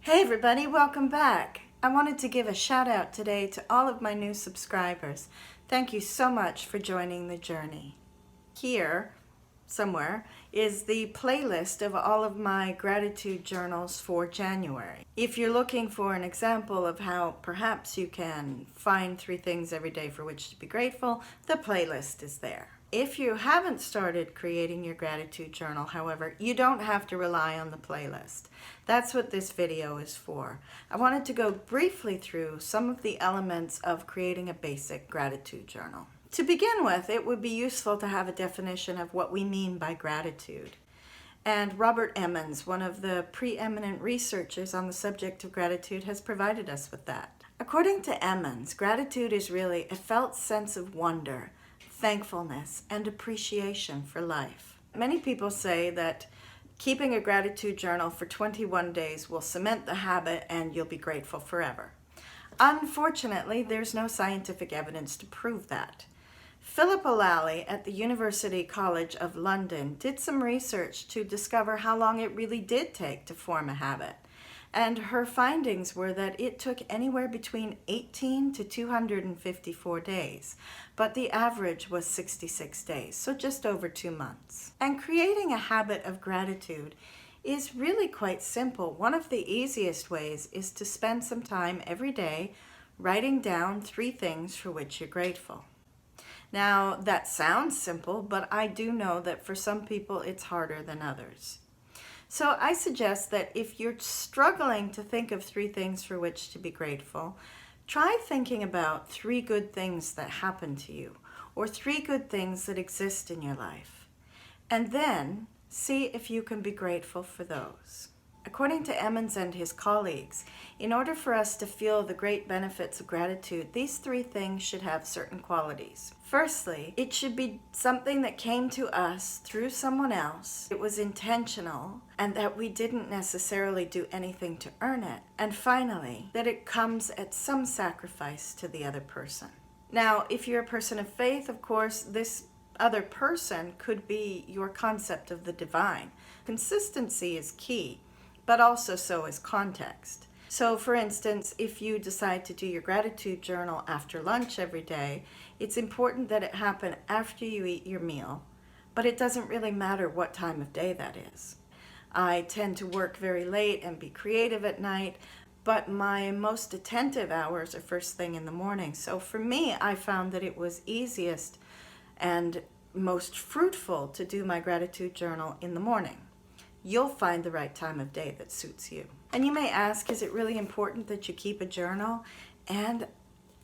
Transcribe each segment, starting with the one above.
Hey everybody, welcome back. I wanted to give a shout out today to all of my new subscribers. Thank you so much for joining the journey. Here, somewhere, is the playlist of all of my gratitude journals for January. If you're looking for an example of how perhaps you can find 3 things every day for which to be grateful, the playlist is there. If you haven't started creating your gratitude journal, however, you don't have to rely on the playlist. That's what this video is for. I wanted to go briefly through some of the elements of creating a basic gratitude journal. To begin with, it would be useful to have a definition of what we mean by gratitude. And Robert Emmons, one of the preeminent researchers on the subject of gratitude, has provided us with that. According to Emmons, gratitude is really a felt sense of wonder, thankfulness, and appreciation for life. Many people say that keeping a gratitude journal for 21 days will cement the habit and you'll be grateful forever. Unfortunately, there's no scientific evidence to prove that. Philip O'Lally at the University College of London did some research to discover how long it really did take to form a habit. And her findings were that it took anywhere between 18 to 254 days, but the average was 66 days, so just over 2 months. And creating a habit of gratitude is really quite simple. One of the easiest ways is to spend some time every day writing down 3 things for which you're grateful. Now, that sounds simple, but I do know that for some people it's harder than others. So I suggest that if you're struggling to think of 3 things for which to be grateful, try thinking about 3 good things that happen to you, or 3 good things that exist in your life. And then see if you can be grateful for those. According to Emmons and his colleagues, in order for us to feel the great benefits of gratitude, these 3 things should have certain qualities. Firstly, it should be something that came to us through someone else. It was intentional, and that we didn't necessarily do anything to earn it. And finally, that it comes at some sacrifice to the other person. Now, if you're a person of faith, of course, this other person could be your concept of the divine. Consistency is key, but also so is context. So for instance, if you decide to do your gratitude journal after lunch every day, it's important that it happen after you eat your meal, but it doesn't really matter what time of day that is. I tend to work very late and be creative at night, but my most attentive hours are first thing in the morning. So for me, I found that it was easiest and most fruitful to do my gratitude journal in the morning. You'll find the right time of day that suits you. And you may ask, is it really important that you keep a journal? And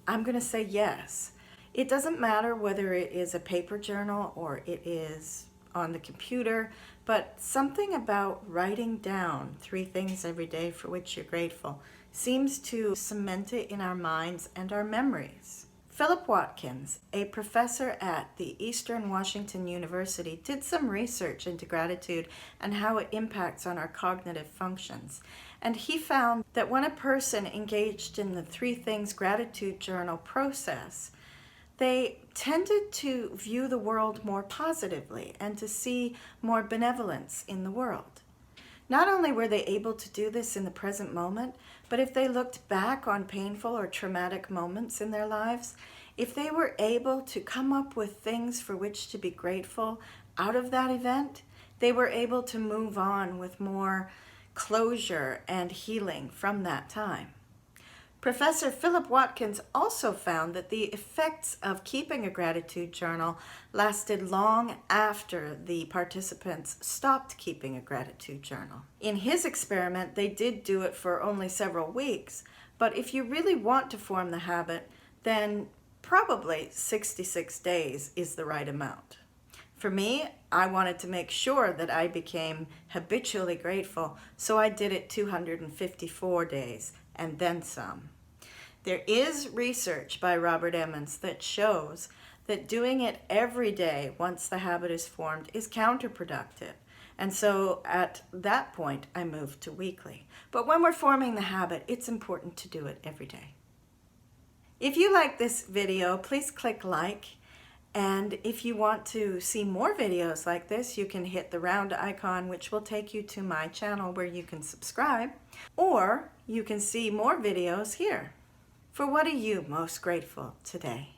I'm going to say yes. It doesn't matter whether it is a paper journal or it is on the computer, but something about writing down 3 things every day for which you're grateful seems to cement it in our minds and our memories. Philip Watkins, a professor at the Eastern Washington University, did some research into gratitude and how it impacts on our cognitive functions. And he found that when a person engaged in the 3 things gratitude journal process, they tended to view the world more positively and to see more benevolence in the world. Not only were they able to do this in the present moment, but if they looked back on painful or traumatic moments in their lives, if they were able to come up with things for which to be grateful out of that event, they were able to move on with more closure and healing from that time. Professor Philip Watkins also found that the effects of keeping a gratitude journal lasted long after the participants stopped keeping a gratitude journal. In his experiment, they did do it for only several weeks, but if you really want to form the habit, then probably 66 days is the right amount. For me, I wanted to make sure that I became habitually grateful, so I did it 254 days and then some. There is research by Robert Emmons that shows that doing it every day once the habit is formed is counterproductive. And so at that point, I moved to weekly. But when we're forming the habit, it's important to do it every day. If you like this video, please click like And if you want to see more videos like this, you can hit the round icon, which will take you to my channel where you can subscribe, or you can see more videos here. For what are you most grateful today?